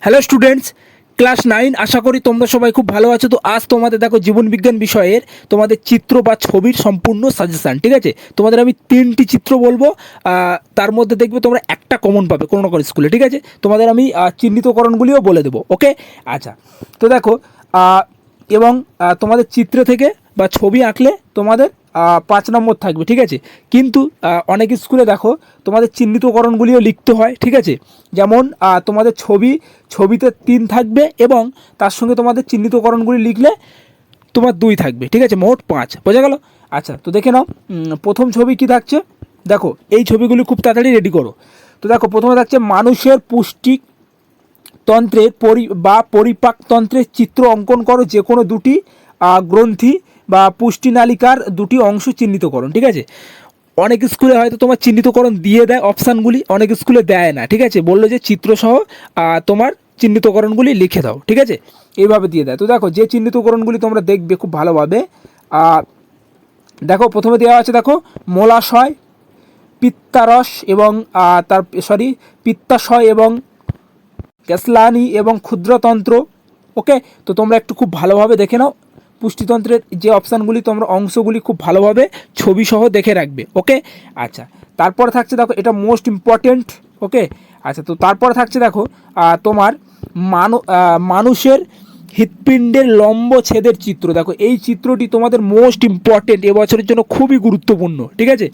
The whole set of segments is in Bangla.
হ্যালো স্টুডেন্টস, ক্লাস 9 আশা করি তোমরা সবাই খুব ভালো আছো। তো আজ তোমাদের দেখো জীবন বিজ্ঞান বিষয়ের তোমাদের চিত্র বা ছবির সম্পূর্ণ সাজেশান, ঠিক আছে। তোমাদের আমি 3টি চিত্র বলবো, তার মধ্যে দেখবে তোমরা একটা কমন পাবে কোনো না কোনো স্কুলে, ঠিক আছে। তোমাদের আমি চিহ্নিতকরণগুলিও বলে দেবো, ওকে। আচ্ছা, তো দেখো এবং তোমাদের চিত্র থেকে বা ছবি আঁকলে তোমাদের 5 নম্বর থাকবে, ঠিক আছে। কিন্তু অনেক স্কুলে দেখো তোমাদের চিহ্নিতকরণগুলিও লিখতে হয়, ঠিক আছে। যেমন তোমাদের ছবিতে 3 থাকবে এবং তার সঙ্গে তোমাদের চিহ্নিতকরণগুলি লিখলে তোমার 2 থাকবে, ঠিক আছে। মোট 5, বোঝা গেল। আচ্ছা, তো দেখে নাও প্রথম ছবি কি থাকছে। দেখো এই ছবিগুলি খুব তাড়াতাড়ি রেডি করো। তো দেখো প্রথমে থাকছে মানুষের পুষ্টিতন্ত্রের পরিপাকতন্ত্রের চিত্র অঙ্কন করো, যে কোনো দুটি গ্রন্থি বা পুষ্টিনালিকার দুটি অংশ চিহ্নিতকরণ, ঠিক আছে। অনেক স্কুলে হয়তো তোমার চিহ্নিতকরণ দিয়ে দেয় অপশানগুলি, অনেক স্কুলে দেয় না, ঠিক আছে। বললো যে চিত্রসহ তোমার চিহ্নিতকরণগুলি লিখে দাও, ঠিক আছে। এইভাবে দিয়ে দেয়। তো দেখো যে চিহ্নিতকরণগুলি তোমরা দেখবে খুব ভালোভাবে, দেখো প্রথমে দেওয়া আছে, দেখো মলাশয়, পিত্তারস এবং পিত্তাশয় এবং গ্যাসলানি এবং ক্ষুদ্রতন্ত্র, ওকে। তো তোমরা একটু খুব ভালোভাবে দেখে নাও পুষ্টিতন্ত্রের যে অপশানগুলি, তোমরা অংশগুলি খুব ভালোভাবে ছবি সহ দেখে রাখবে, ওকে। আচ্ছা, তারপরে থাকছে দেখো এটা মোস্ট ইম্পর্টেন্ট, ওকে। আচ্ছা, তো তারপরে থাকছে দেখো তোমার মানুষের হৃৎপিণ্ডের লম্ব ছেদের চিত্র। দেখো এই চিত্রটি তোমাদের মোস্ট ইম্পর্টেন্ট, এবছরের জন্য খুবই গুরুত্বপূর্ণ, ঠিক আছে।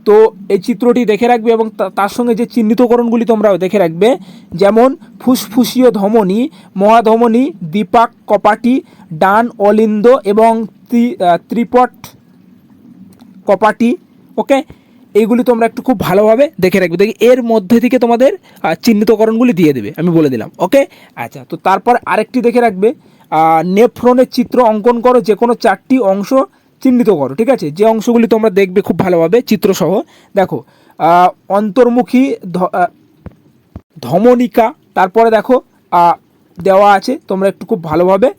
তো এই চিত্রটি দেখে রাখবে এবং তার সঙ্গে যে চিহ্নিতকরণগুলি তোমরাও দেখে রাখবে, যেমন ফুসফুসীয় ধমনী, মহাধমনী, দীপাক কপাটি, ডান অলিন্দ এবং ত্রিপট কপাটি, ওকে। এইগুলি তোমরা একটু খুব ভালোভাবে দেখে রাখবে। দেখি এর মধ্যে থেকে তোমাদের চিহ্নিতকরণগুলি দিয়ে দেবে, আমি বলে দিলাম, ওকে। আচ্ছা, তো তারপর আরেকটি দেখে রাখবে, নেফ্রনের চিত্র অঙ্কন করো, যে কোনো 4টি অংশ চিহ্নিত করো, ঠিক আছে। যে অংশগুলি তোমরা দেখবে খুব ভালোভাবে চিত্রসহ, দেখো অন্তর্মুখী ধমনিকা, তারপরে দেখো দেওয়া আছে, তোমরা একটু খুব ভালোভাবে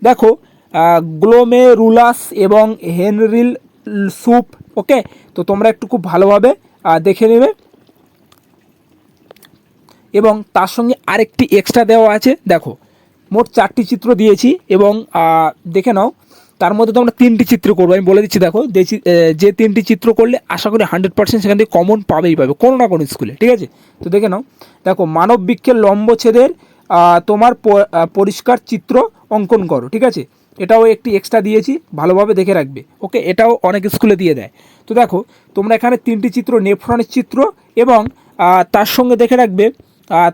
দেখো গ্লোমেরুলাস এবং হেনরিল স্যুপ, ওকে। তো তোমরা একটু খুব ভালোভাবে দেখে নেবে এবং তার সঙ্গে আরেকটি এক্সট্রা দেওয়া আছে। দেখো মোট 4টি চিত্র দিয়েছি এবং দেখে নাও তার মধ্যে তোমরা 3টি চিত্র করবো, আমি বলে দিচ্ছি। দেখো যে 3টি চিত্র করলে আশা করি 100% সেখান থেকে কমন পাবেই পাবে কোনো না কোনো স্কুলে, ঠিক আছে। তো দেখে নাও, দেখো মানব বৃক্ষের লম্বছেদের তোমার পরিষ্কার চিত্র অঙ্কন করো, ঠিক আছে। এটাও একটি এক্সট্রা দিয়েছি, ভালোভাবে দেখে রাখবে, ওকে। এটাও অনেক স্কুলে দিয়ে দেয়। তো দেখো তোমরা এখানে 3টি চিত্র, নেফ্রনের চিত্র এবং তার সঙ্গে দেখে রাখবে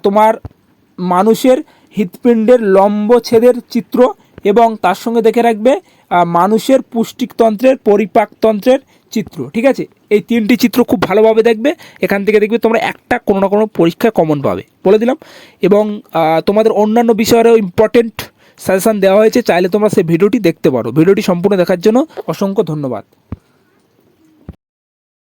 তোমার মানুষের হৃৎপিণ্ডের লম্বছেদের চিত্র এবং তার সঙ্গে দেখে রাখবে মানুষের পুষ্টিতন্ত্রের পরিপাকতন্ত্রের চিত্র, ঠিক আছে। এই 3টি চিত্র খুব ভালোভাবে দেখবে, এখান থেকে দেখবে তোমরা একটা কোনো না কোনো পরীক্ষায় কমন পাবে, বলে দিলাম। এবং তোমাদের অন্যান্য বিষয়েরও ইম্পর্টেন্ট সাজেশান দেওয়া হয়েছে, চাইলে তোমরা সেই ভিডিওটি দেখতে পারো। ভিডিওটি সম্পূর্ণ দেখার জন্য অসংখ্য ধন্যবাদ।